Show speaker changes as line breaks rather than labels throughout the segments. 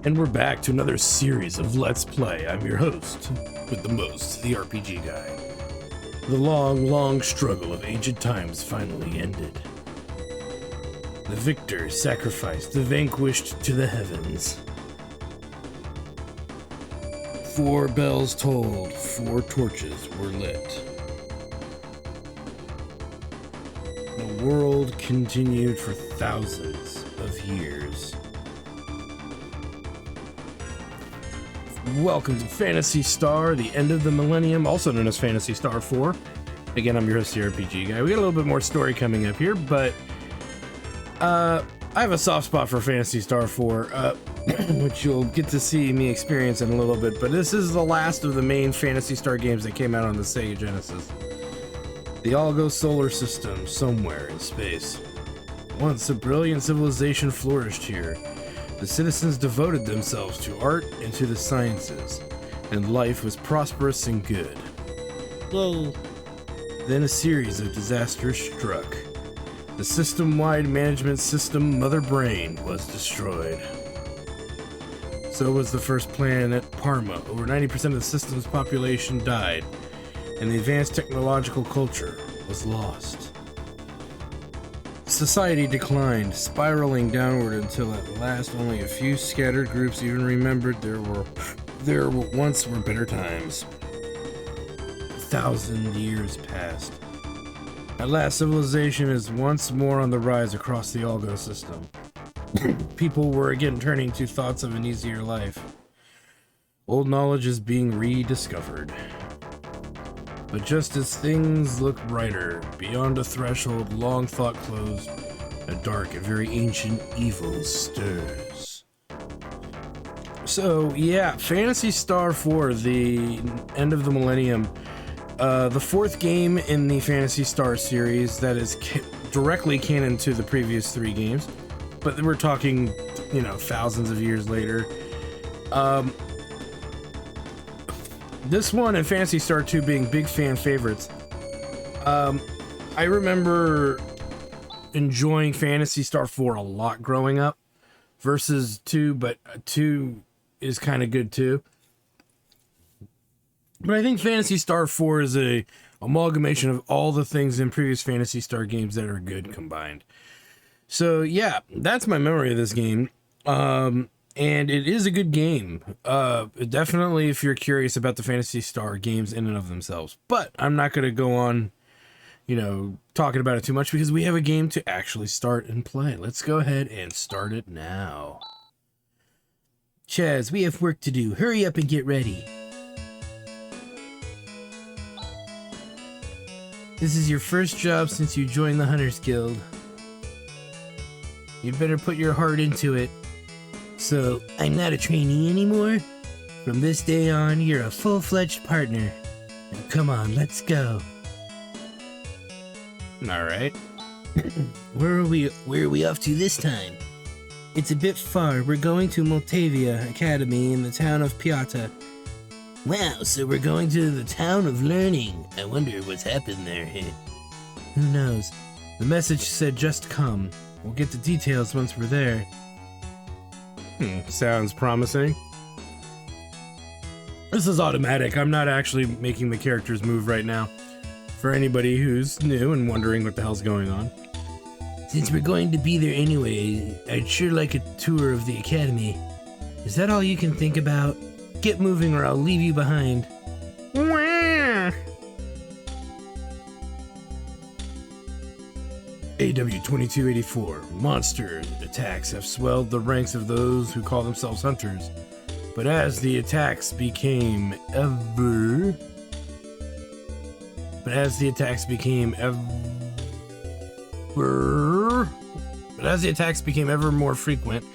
And we're back to another series of Let's Play. I'm your host, with the most, the RPG guy. The long struggle of ancient times finally ended. The victor sacrificed the vanquished to the heavens. 4 bells tolled, 4 torches were lit. The world continued for thousands of years. Welcome to Phantasy Star, the end of the Millennium, also known as Phantasy Star 4. Again, I'm your host, the RPG guy. We got a little bit more story coming up here, but I have a soft spot for Phantasy Star 4, which you'll get to see me experience in a little bit, but this is the last of the main Phantasy Star games that came out on the Sega Genesis. The Algo solar system, somewhere in space. Once a brilliant civilization flourished here. The citizens devoted themselves to art and to the sciences, and life was prosperous and good.
Yay.
Then a series of disasters struck. The system-wide management system Mother Brain was destroyed. So was the first planet Parma. Over 90% of the system's population died, and the advanced technological culture was lost. Society declined, spiraling downward until at last only a few scattered groups even remembered there once were better times. 1,000 years passed. At last, civilization is once more on the rise across the Algo system. People were again turning to thoughts of an easier life. Old knowledge is being rediscovered. But just as things look brighter, beyond a threshold long thought closed, a dark and very ancient evil stirs. So yeah, Phantasy Star 4, the end of the Millennium, the 4th game in the Phantasy Star series that is directly canon to the previous 3 games, but we're talking, you know, thousands of years later. This one and Phantasy Star 2 being big fan favorites. I remember enjoying Phantasy Star 4 a lot growing up versus 2, but 2 is kind of good too. But I think Phantasy Star 4 is a amalgamation of all the things in previous Phantasy Star games that are good combined. So yeah, that's my memory of this game. And it is a good game. Definitely if you're curious about the Phantasy Star games in and of themselves. But I'm not going to go on, you know, talking about it too much because we have a game to actually start and play. Let's go ahead and start it now. Chaz, we have work to do. Hurry up and get ready. This is your first job since you joined the Hunters Guild. You'd better put your heart into it. So, I'm not a trainee anymore? From this day on, you're a full-fledged partner. Now come on, let's go. Alright. Where are we off to this time? It's a bit far. We're going to Moltavia Academy in the town of Piata. Wow, so we're going to the town of learning. I wonder what's happened there, hey? Who knows? The message said just come. We'll get the details once we're there. Sounds promising. This is automatic. I'm not actually making the characters move right now. For anybody who's new and wondering what the hell's going on. Since we're going to be there anyway, I'd sure like a tour of the academy. Is that all you can think about? Get moving or I'll leave you behind. AW-2284. Monster attacks have swelled the ranks of those who call themselves hunters. But as the attacks became ever more frequent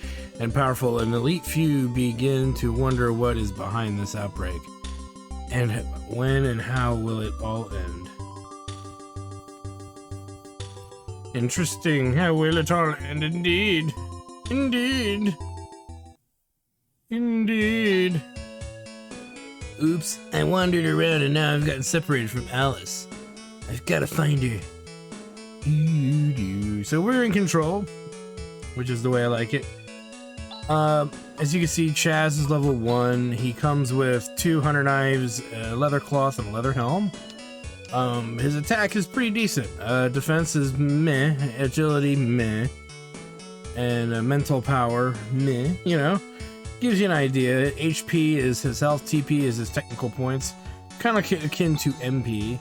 and powerful, an elite few begin to wonder what is behind this outbreak. And when and how will it all end? Interesting. How will it all end? Indeed. Oops, I wandered around and now I've gotten separated from Alice. I've got to find her. So we're in control, which is the way I like it. As you can see, Chaz is level 1. He comes with 2 hunter knives, a leather cloth, and a leather helm. His attack is pretty decent. Defense is meh, agility meh, and mental power meh, you know. Gives you an idea. HP is his health, TP is his technical points. Kind of akin to MP.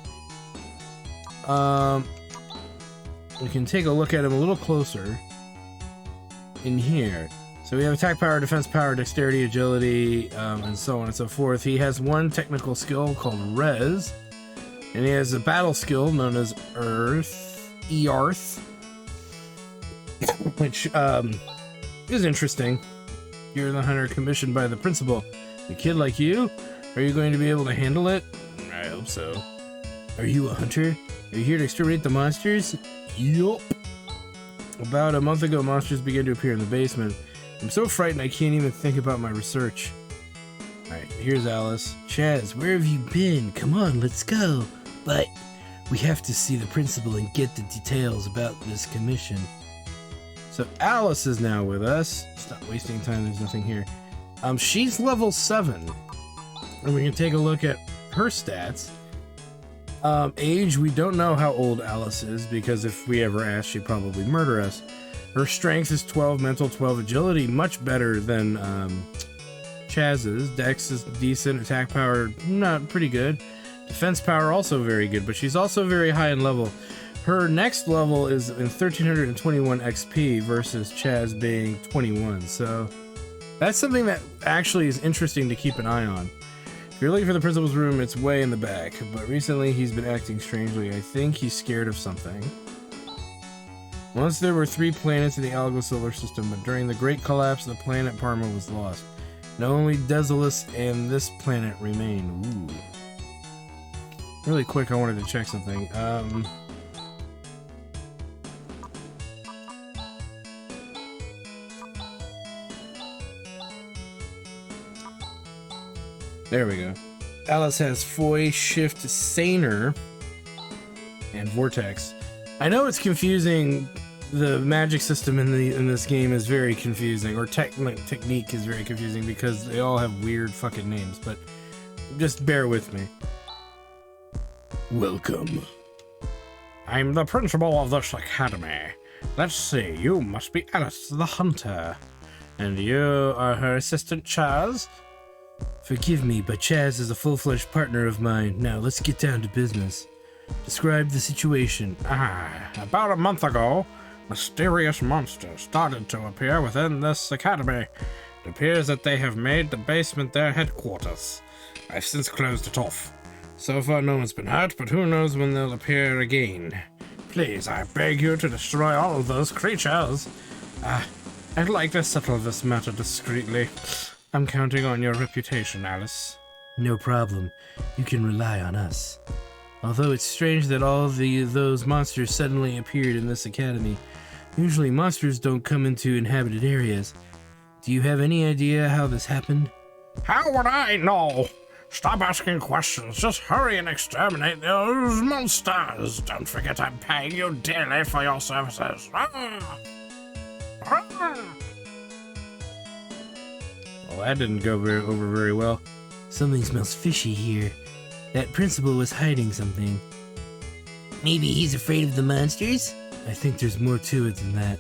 We can take a look at him a little closer in here. So we have attack power, defense power, dexterity, agility, and so on and so forth. He has one technical skill called Res, and he has a battle skill known as Earth, which is interesting. You're the hunter commissioned by the principal. A kid like you, are you going to be able to handle it? I hope so. Are you a hunter? Are you here to exterminate the monsters? Yup. About a month ago, monsters began to appear in the basement. I'm so frightened I can't even think about my research. Alright, here's Alice. Chaz, where have you been? Come on, let's go. But we have to see the principal and get the details about this commission. So Alice is now with us. Stop wasting time, there's nothing here. She's level 7. And we can take a look at her stats. Age, we don't know how old Alice is, because if we ever ask, she'd probably murder us. Her strength is 12, mental 12, agility much better than Chaz's. Dex is decent, attack power not pretty good. Defense power also very good, but she's also very high in level. Her next level is in 1321 XP versus Chaz being 21, so that's something that actually is interesting to keep an eye on. If you're looking for the principal's room, it's way in the back, but recently he's been acting strangely. I think he's scared of something. Once there were 3 planets in the Algo solar system, but during the great collapse, the planet Parma was lost. Now only Desolus and this planet remain. Ooh. Really quick, I wanted to check something. There we go. Alice has Foy, Shift, Saner, and Vortex. I know it's confusing. The magic system in this game is very confusing, or technique is very confusing because they all have weird fucking names, but just bear with me. Welcome. I'm the principal of this academy. Let's see, you must be Alice the Hunter. And you are her assistant, Chaz? Forgive me, but Chaz is a full-fledged partner of mine. Now, let's get down to business. Describe the situation.
About a month ago, mysterious monsters started to appear within this academy. It appears that they have made the basement their headquarters. I've since closed it off. So far no one's been hurt, but who knows when they'll appear again. Please, I beg you to destroy all of those creatures. I'd like to settle this matter discreetly. I'm counting on your reputation, Alice.
No problem. You can rely on us. Although it's strange that all those monsters suddenly appeared in this academy. Usually monsters don't come into inhabited areas. Do you have any idea how this happened?
How would I know? Stop asking questions. Just hurry and exterminate those monsters. Don't forget I'm paying you dearly for your services.
Well, that didn't go over very well. Something smells fishy here. That principal was hiding something. Maybe he's afraid of the monsters? I think there's more to it than that.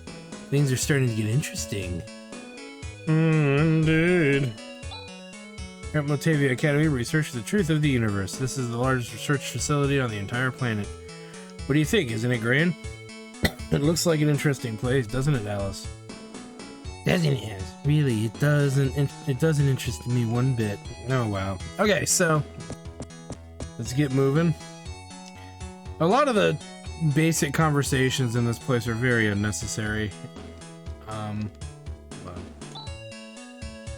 Things are starting to get interesting.
Indeed.
Here at Motavia Academy, we research the truth of the universe. This is the largest research facility on the entire planet. What do you think? Isn't it grand? It looks like an interesting place, doesn't it, Alice? Doesn't it? Really, it doesn't interest me one bit. Oh, wow. Okay, so let's get moving. A lot of the basic conversations in this place are very unnecessary.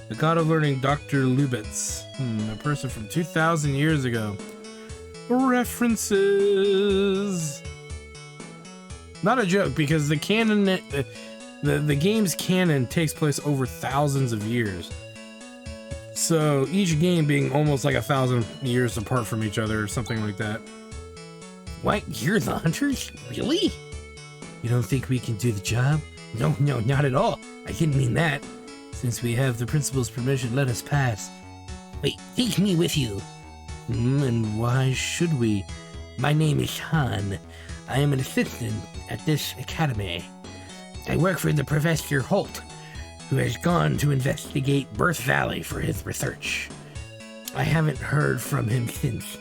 The god of learning, Dr. Lubitz. A person from 2,000 years ago. References! Not a joke, because the canon, the game's canon takes place over thousands of years. So each game being almost like 1,000 years apart from each other or something like that. What? You're the hunters? Really? You don't think we can do the job? No, not at all. I didn't mean that. Since we have the principal's permission, let us pass.
Wait, take me with you.
And why should we?
My name is Han. I am an assistant at this academy. I work for the Professor Holt, who has gone to investigate Birth Valley for his research. I haven't heard from him since.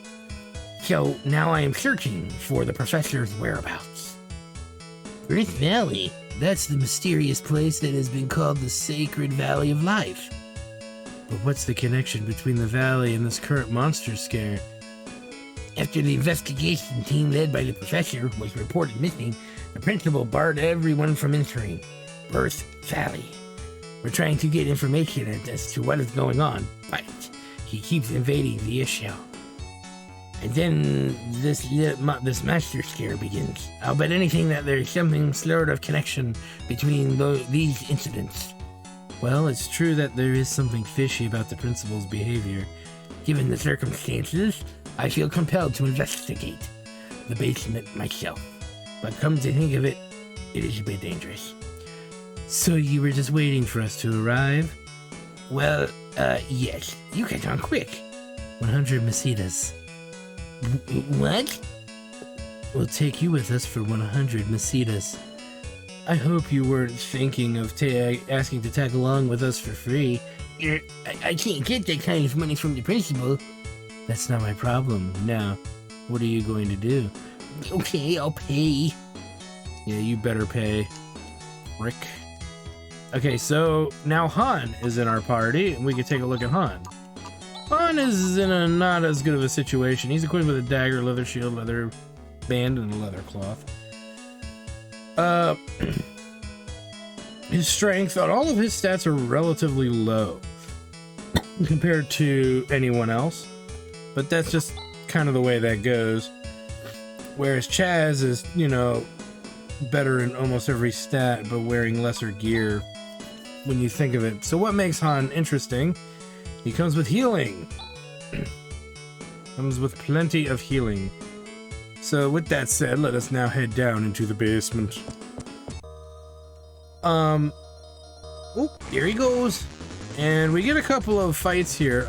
So now I am searching for the professor's whereabouts.
Birth Valley? That's the mysterious place that has been called the Sacred Valley of Life. But what's the connection between the valley and this current monster scare?
After the investigation team led by the professor was reported missing, the principal barred everyone from entering Birth Valley. We're trying to get information as to what is going on, but he keeps evading the issue. And then this master scare begins. I'll bet anything that there's something sort of connection between these incidents.
Well, it's true that there is something fishy about the principal's behavior.
Given the circumstances, I feel compelled to investigate the basement myself. But come to think of it, it is a bit dangerous.
So you were just waiting for us to arrive?
Well, yes. You get on quick.
100 Masitas.
What?
We'll take you with us for 100 Masitas. I hope you weren't thinking of asking to tag along with us for free.
I can't get that kind of money from the principal.
That's not my problem. Now, what are you going to do?
Okay, I'll pay.
Yeah, you better pay. Rick. Okay, so now Han is in our party, and we can take a look at Han. Han is in a not as good of a situation. He's equipped with a dagger, leather shield, leather band, and a leather cloth. His strength on all of his stats are relatively low compared to anyone else, but that's just kind of the way that goes. Whereas Chaz is, you know, better in almost every stat, but wearing lesser gear when you think of it. So what makes Han interesting? He comes with healing. Comes with plenty of healing. So with that said, let us now head down into the basement. Oh, here he goes. And we get a couple of fights here.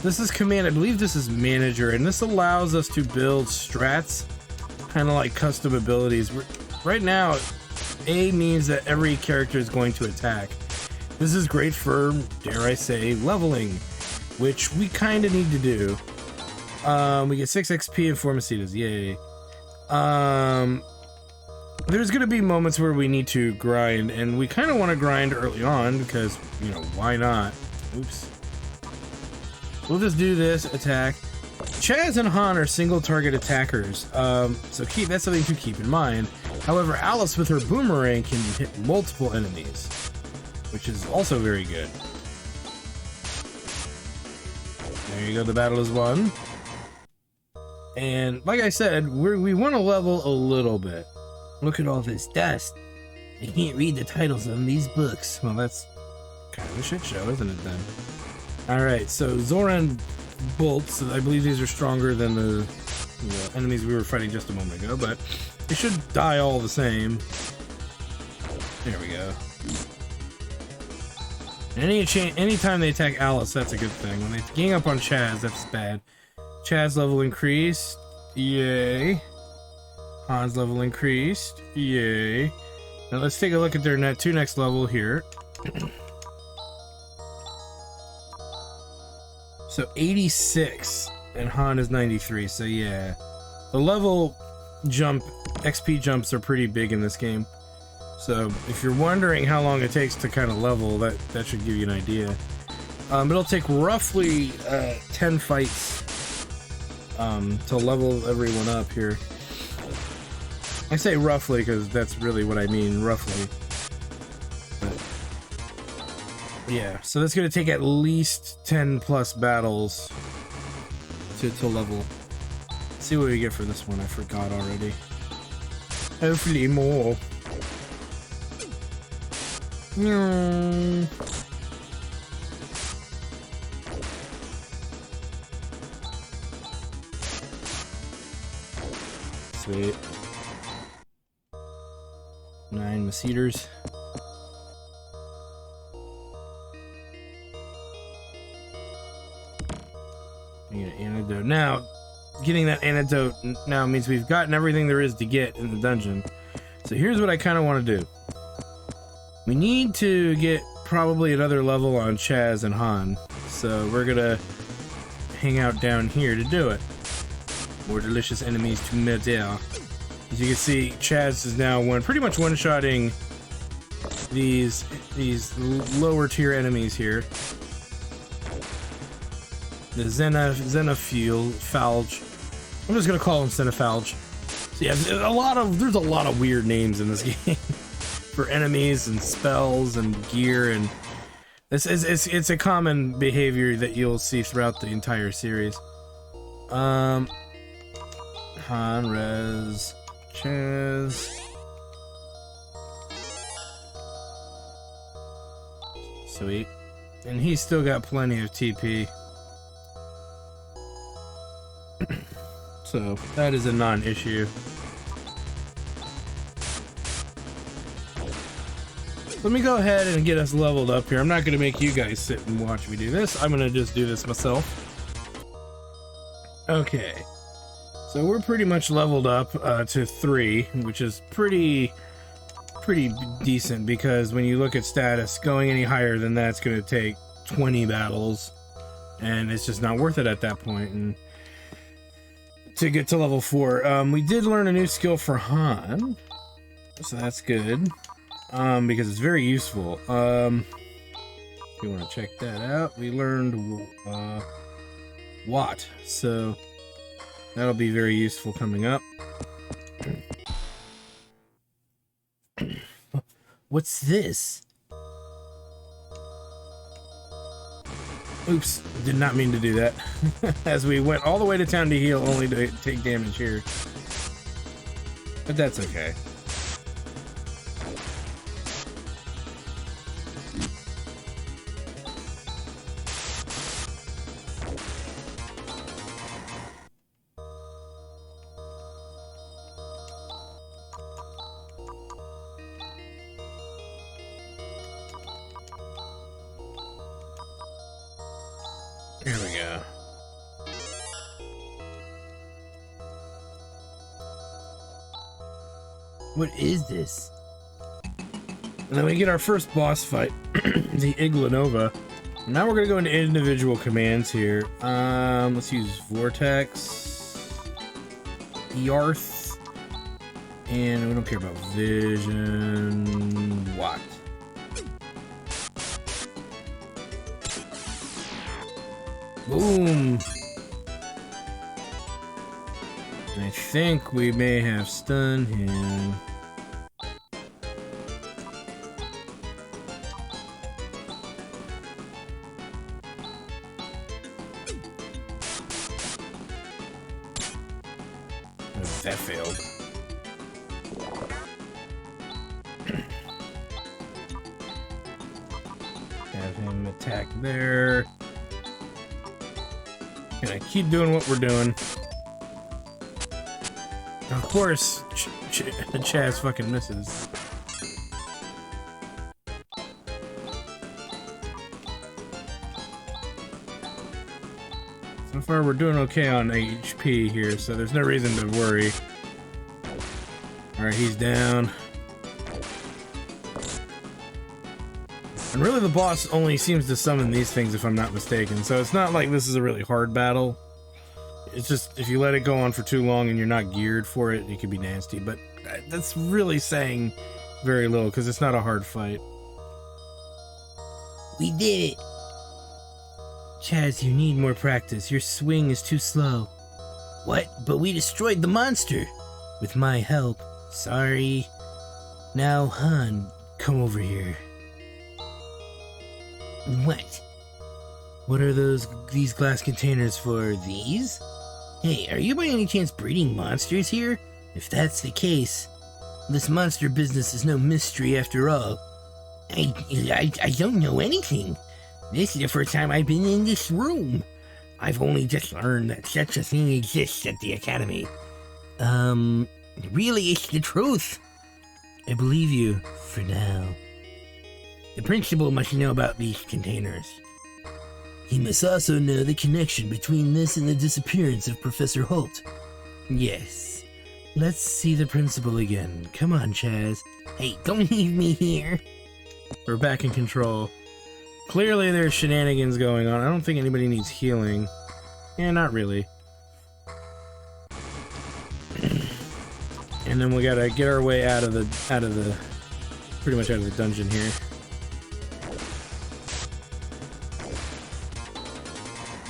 This is command, I believe this is manager, and this allows us to build strats, kind of like custom abilities. Right now, A means that every character is going to attack. This is great for, dare I say, leveling, which we kind of need to do. We get 6 XP and 4 Masitas, yay. There's going to be moments where we need to grind, and we kind of want to grind early on because, you know, why not? Oops. We'll just do this attack. Chaz and Han are single target attackers, so that's something to keep in mind. However, Alice with her boomerang can hit multiple enemies, which is also very good. There you go, the battle is won. And like I said, we want to level a little bit.
Look at all this dust. I can't read the titles on these books.
Well, that's kind of a shit show, isn't it then? Alright, so Zoran bolts, I believe these are stronger than the enemies we were fighting just a moment ago, but they should die all the same. There we go. Anytime they attack Alice, that's a good thing. When they gang up on Chaz, that's bad. Chaz level increased. Yay. Han's level increased. Yay. Now let's take a look at their next level here. So 86 and Han is 93, so yeah. The level jump, XP jumps are pretty big in this game. So if you're wondering how long it takes to kind of level, that should give you an idea. It'll take roughly 10 fights to level everyone up here. I say roughly because that's really what I mean, roughly. But, yeah, so that's going to take at least 10 plus battles to level. Let's see what we get for this one. I forgot already. Hopefully more. Sweet. 9 Masitas. We get an antidote. Now, getting that antidote now means we've gotten everything there is to get in the dungeon. So here's what I kind of want to do. We need to get probably another level on Chaz and Han. So we're gonna hang out down here to do it. More delicious enemies to murder. As you can see, Chaz is now pretty much one-shotting these lower tier enemies here. The Xenophalge. I'm just gonna call him Xenophalge. So yeah, there's a lot of weird names in this game for enemies and spells and gear, and it's a common behavior that you'll see throughout the entire series. Han, Rez, Chaz. Sweet. And he's still got plenty of TP. So that is a non-issue. Let me go ahead and get us leveled up here. I'm not going to make you guys sit and watch me do this. I'm going to just do this myself. Okay. So we're pretty much leveled up to 3, which is pretty decent, because when you look at status, going any higher than that's going to take 20 battles, and it's just not worth it at that point. And to get to level 4, we did learn a new skill for Han, so that's good, because it's very useful. If you want to check that out, we learned Watt, so that'll be very useful coming up. What's this? Oops, did not mean to do that. As we went all the way to town to heal, only to take damage here. But that's okay. There we go. What is this? And then we get our first boss fight, the Iglanova. Now we're gonna go into individual commands here. Let's use Vortex, Yarth, and we don't care about Vision. What? Boom! I think we may have stunned him. Oh, that failed. Have him attack there. Gonna keep doing what we're doing. Of course, Chaz fucking misses. So far, we're doing okay on HP here, so there's no reason to worry. Alright, he's down. And really, the boss only seems to summon these things, if I'm not mistaken. So it's not like this is a really hard battle. It's just, if you let it go on for too long and you're not geared for it, it could be nasty. But that's really saying very little, because it's not a hard fight.
We did it. Chaz, you need more practice. Your swing is too slow. What? But we destroyed the monster. With my help. Sorry. Now, Han, come over here. What? What are these glass containers for? These? Hey, are you by any chance breeding monsters here? If that's the case, this monster business is no mystery after all. I don't know anything. This is the first time I've been in this room. I've only just learned that such a thing exists at the academy. Really, it's the truth. I believe you, for now. The principal must know about these containers. He must also know the connection between this and the disappearance of Professor Holt. Yes. Let's see the principal again. Come on, Chaz. Hey, don't leave me here.
We're back in control. Clearly there's shenanigans going on. I don't think anybody needs healing. Yeah, not really. And then we gotta get our way out of the pretty much out of the dungeon here.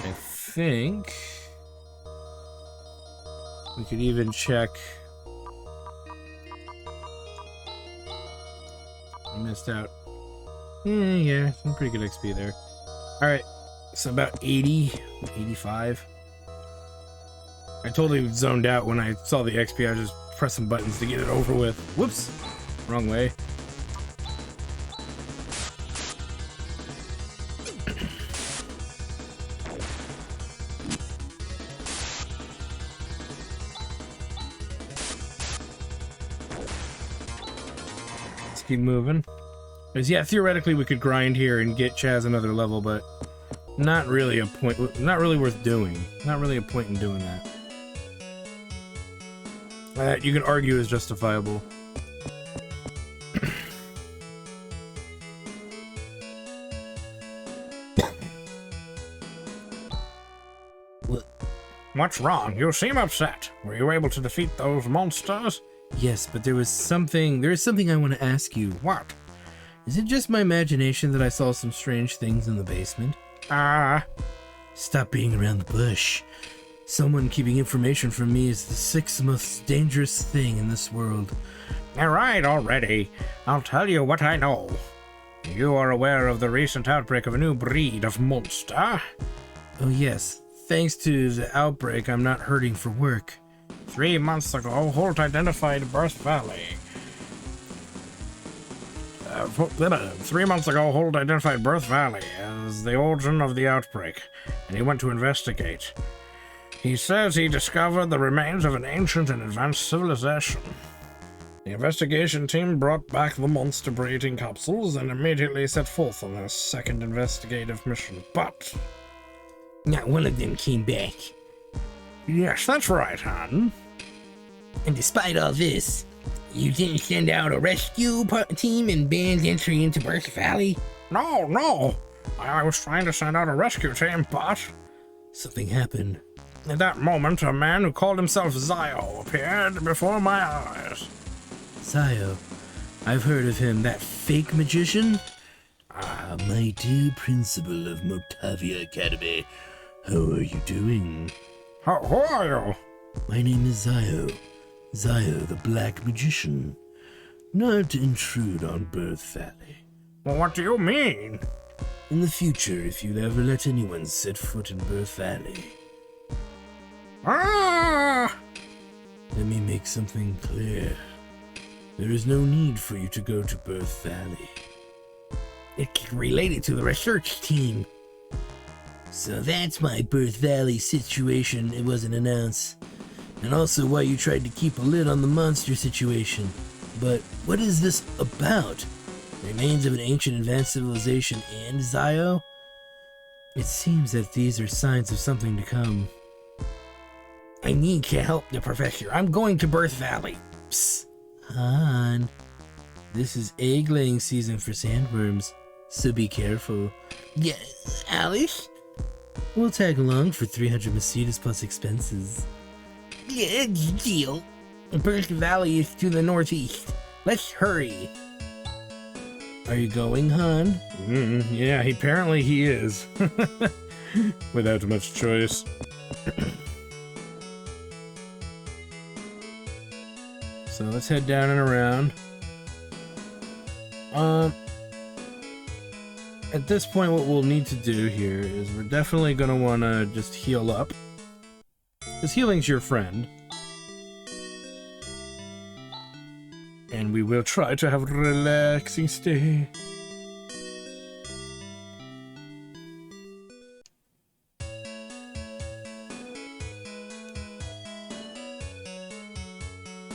I think we could even check. I missed out. Yeah, some pretty good XP there. Alright, so about 80, 85. I totally zoned out when I saw the XP. I was just pressing buttons to get it over with. Whoops, wrong way. Let's keep moving. Because yeah, theoretically we could grind here and get Chaz another level, but not really a point. Not really worth doing. Not really a point in doing that. You can argue is justifiable.
What's wrong? You seem upset. Were you able to defeat those monsters?
Yes, but there is something I want to ask you.
What?
Is it just my imagination that I saw some strange things in the basement?
Stop being around the bush. Someone keeping information from me is the sixth most dangerous thing in this world.
Alright, already. I'll tell you what I know. You are aware of the recent outbreak of a new breed of monster?
Oh yes. Thanks to the outbreak, I'm not hurting for work.
3 months ago, Holt identified Birth Valley. 3 months ago, Holt identified Birth Valley as the origin of the outbreak, and he went to investigate. He says he discovered the remains of an ancient and advanced civilization. The investigation team brought back the monster breeding capsules and immediately set forth on their second investigative mission, but
not one of them came back.
Yes, that's right, hon.
And despite all this, you didn't send out a rescue team and ban entry into Birth Valley?
No. I was trying to send out a rescue team, but
something happened.
At that moment, a man who called himself Zio appeared before my eyes.
Zio? I've heard of him, that fake magician? Ah, my dear principal of Motavia Academy. How are you doing?
Who are you?
My name is Zio. Zio, the Black Magician. Not to intrude on Birth Valley.
Well, what do you mean?
In the future, if you ever let anyone set foot in Birth Valley.
Ah!
Let me make something clear. There is no need for you to go to Birth Valley. It's related to the research team. So that's my Birth Valley situation. It wasn't announced. And also why you tried to keep a lid on the monster situation. But what is this about? Remains of an ancient advanced civilization and Zio? It seems that these are signs of something to come. I need to help the professor. I'm going to Birth Valley. Psst. Han. This is egg-laying season for sandworms, so be careful. Yeah, Alice? We'll tag along for 300 Macedas plus expenses. Yeah, deal. Birth Valley is to the northeast. Let's hurry. Are you going, Han?
Yeah, apparently he is. Without much choice. So let's head down and around. At this point, what we'll need to do here is we're definitely going to want to just heal up. Because healing's your friend. And we will try to have a relaxing stay.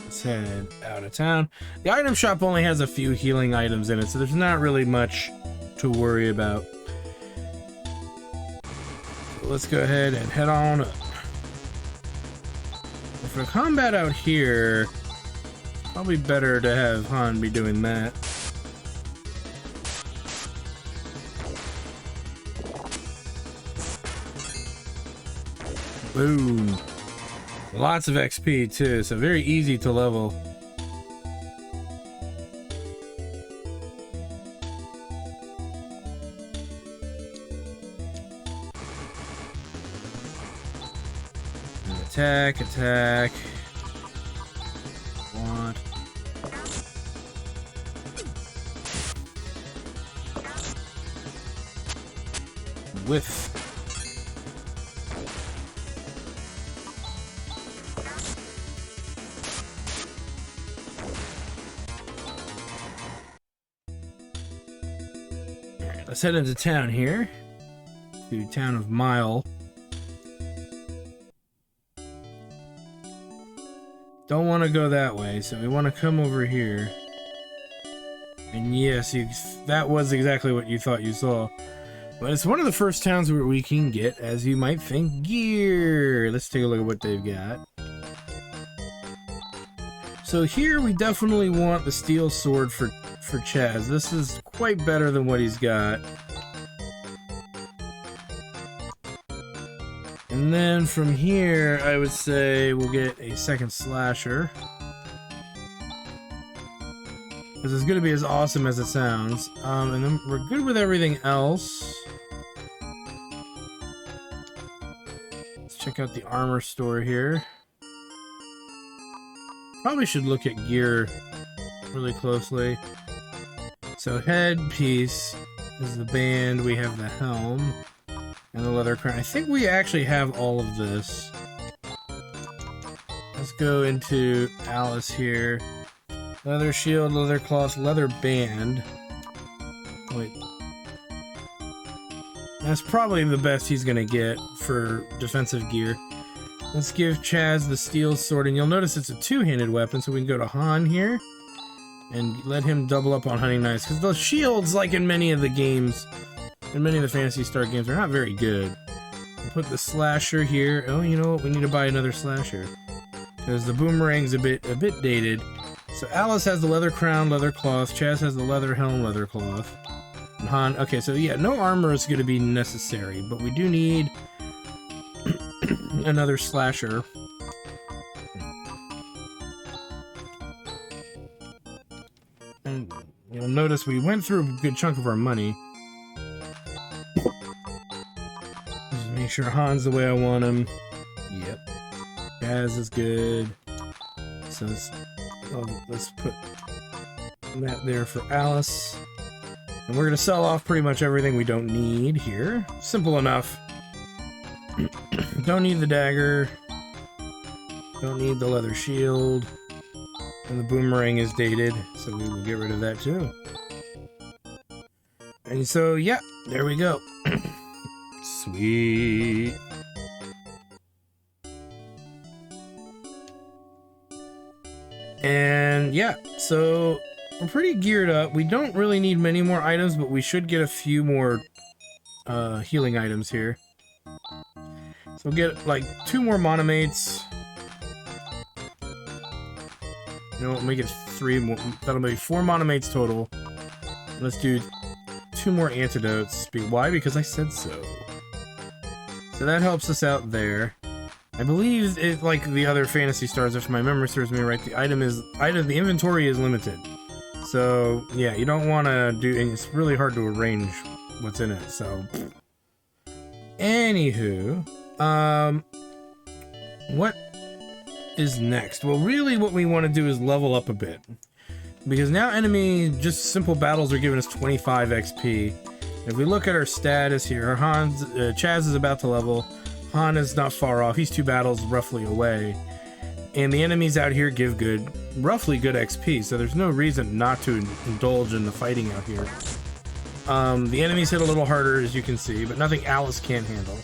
Let's head out of town. The item shop only has a few healing items in it, so there's not really much to worry about. let's go ahead and head on up. For combat out here, probably better to have Han be doing that. Boom. Lots of XP too, so very easy to level. Attack, attack. What? Whiff. Alright, let's head into town here. To town of Mile. Don't want to go that way, so we want to come over here. And yes, that was exactly what you thought you saw. But it's one of the first towns where we can get, as you might think, gear. Let's take a look at what they've got. So here we definitely want the steel sword for Chaz. This is quite better than what he's got. And then from here, I would say we'll get a second slasher. Because it's going to be as awesome as it sounds. And then we're good with everything else. Let's check out the armor store here. Probably should look at gear really closely. So headpiece is the band. We have the helm. And the leather crown. I think we actually have all of this. Let's go into Alice here. Leather shield, leather cloth, leather band. Wait. That's probably the best he's gonna get for defensive gear. Let's give Chaz the steel sword, and you'll notice it's a two-handed weapon, so we can go to Han here and let him double up on hunting knives. Because the shields, like in many of the games, in many of the Phantasy Star games, are not very good. We'll put the slasher here. Oh, you know what? We need to buy another slasher. Because the boomerang's a bit dated. So Alice has the leather crown, leather cloth. Chaz has the leather helm, leather cloth. And Han... Okay, so yeah, no armor is going to be necessary. But we do need another slasher. And you'll notice we went through a good chunk of our money. Make sure Han's the way I want him. Yep. Chaz is good. So let's put that there for Alice. And we're going to sell off pretty much everything we don't need here. Simple enough. Don't need the dagger. Don't need the leather shield. And the boomerang is dated, so we will get rid of that too. And so, yeah, there we go. Sweet. And yeah, so we're pretty geared up. We don't really need many more items, but we should get a few more healing items here. So we'll get like 2 more monomates. You know what, make it 3 more. That'll be 4 monomates total. Let's do 2 more antidotes. Why? Because I said so. So that helps us out there. I believe it, like the other Phantasy Stars, if my memory serves me right, the inventory is limited. So yeah, you don't want to do, and it's really hard to arrange what's in it. So, anywho, what is next? Well, really, what we want to do is level up a bit, because now just simple battles are giving us 25 XP. If we look at our status here, Chaz is about to level. Han is not far off. He's 2 battles roughly away. And the enemies out here give roughly good XP, so there's no reason not to indulge in the fighting out here. The enemies hit a little harder, as you can see, but nothing Alice can't handle.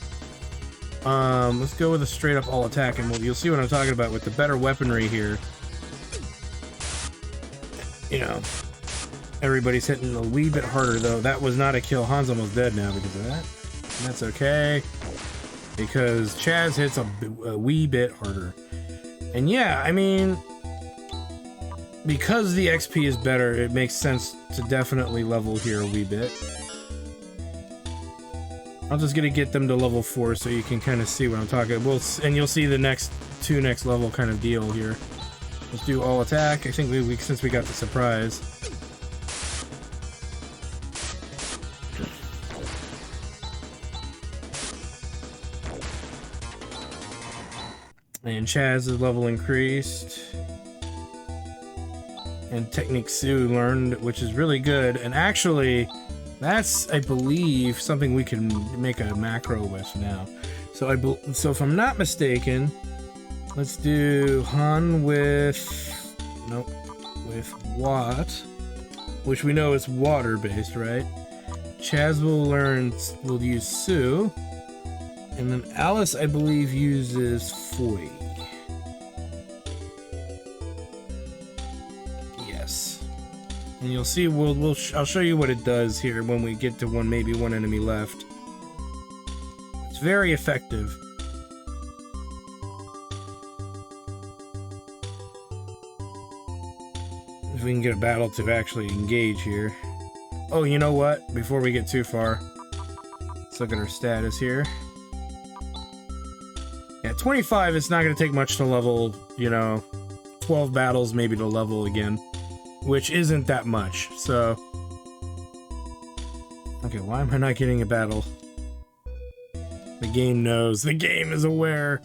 Let's go with a straight up all attack, and you'll see what I'm talking about with the better weaponry here. You know, everybody's hitting a wee bit harder, though. That was not a kill. Han's almost dead now because of that. And that's okay. because Chaz hits a wee bit harder. And yeah, I mean, because the XP is better, it makes sense to definitely level here a wee bit. I'm just gonna get them to level 4 so you can kind of see what I'm talking about. And you'll see the next level kind of deal here. Let's do all attack. I think we since we got the surprise. And Chaz's level increased. And Technique Sue learned, which is really good. And actually, that's, I believe, something we can make a macro with now. So so if I'm not mistaken, let's do Han with... Nope. With Watt, which we know is water-based, right? Chaz will use Sue. And then Alice, I believe, uses Foy. Yes. And you'll see, I'll show you what it does here when we get to maybe one enemy left. It's very effective. If we can get a battle to actually engage here. Oh, you know what? Before we get too far, let's look at our status here. Yeah, 25, it's not going to take much to level, 12 battles maybe to level again, which isn't that much, so... Okay, why am I not getting a battle? The game knows. The game is aware.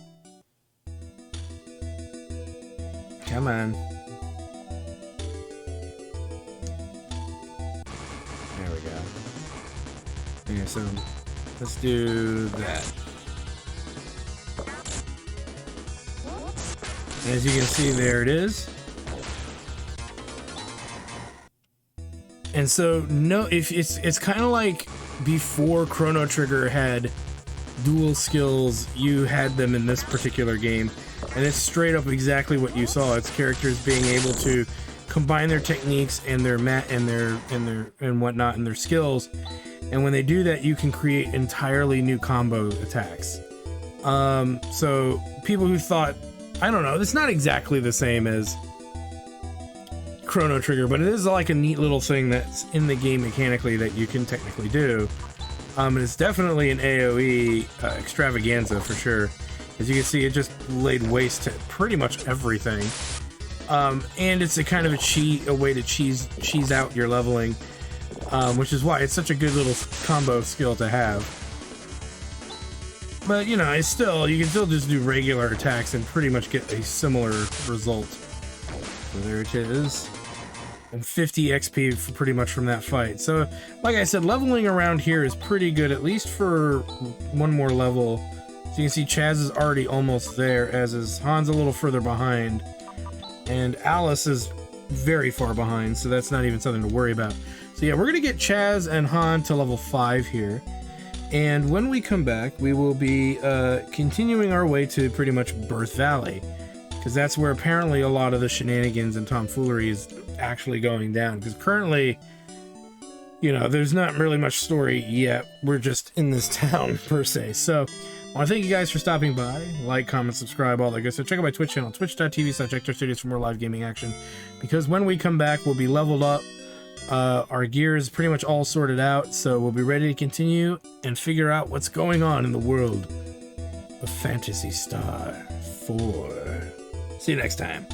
Come on. There we go. Okay, so let's do that. As you can see, there it is. And so, no, if it's kind of like before Chrono Trigger had dual skills, you had them in this particular game, and it's straight up exactly what you saw. It's characters being able to combine their techniques and their whatnot and their skills, and when they do that, you can create entirely new combo attacks. So people who thought, I don't know, it's not exactly the same as Chrono Trigger, but it is like a neat little thing that's in the game mechanically that you can technically do. And it's definitely an AoE extravaganza for sure. As you can see, it just laid waste to pretty much everything. And it's a kind of a way to cheese out your leveling, which is why it's such a good little combo skill to have. But, you can still just do regular attacks and pretty much get a similar result. So there it is. And 50 XP pretty much from that fight. So, like I said, leveling around here is pretty good, at least for one more level. So you can see Chaz is already almost there, as is Han's a little further behind. And Alice is very far behind, so that's not even something to worry about. So yeah, we're going to get Chaz and Han to level 5 here. And when we come back, we will be continuing our way to pretty much Birth Valley, because that's where apparently a lot of the shenanigans and tomfoolery is actually going down. Because currently, there's not really much story yet. We're just in this town, per se. So, I want to thank you guys for stopping by. Like, comment, subscribe, all that good stuff. Check out my Twitch channel, twitch.tv/EctorStudios for more live gaming action. Because when we come back, we'll be leveled up. Our gear is pretty much all sorted out, so we'll be ready to continue and figure out what's going on in the world of Phantasy Star 4. See you next time.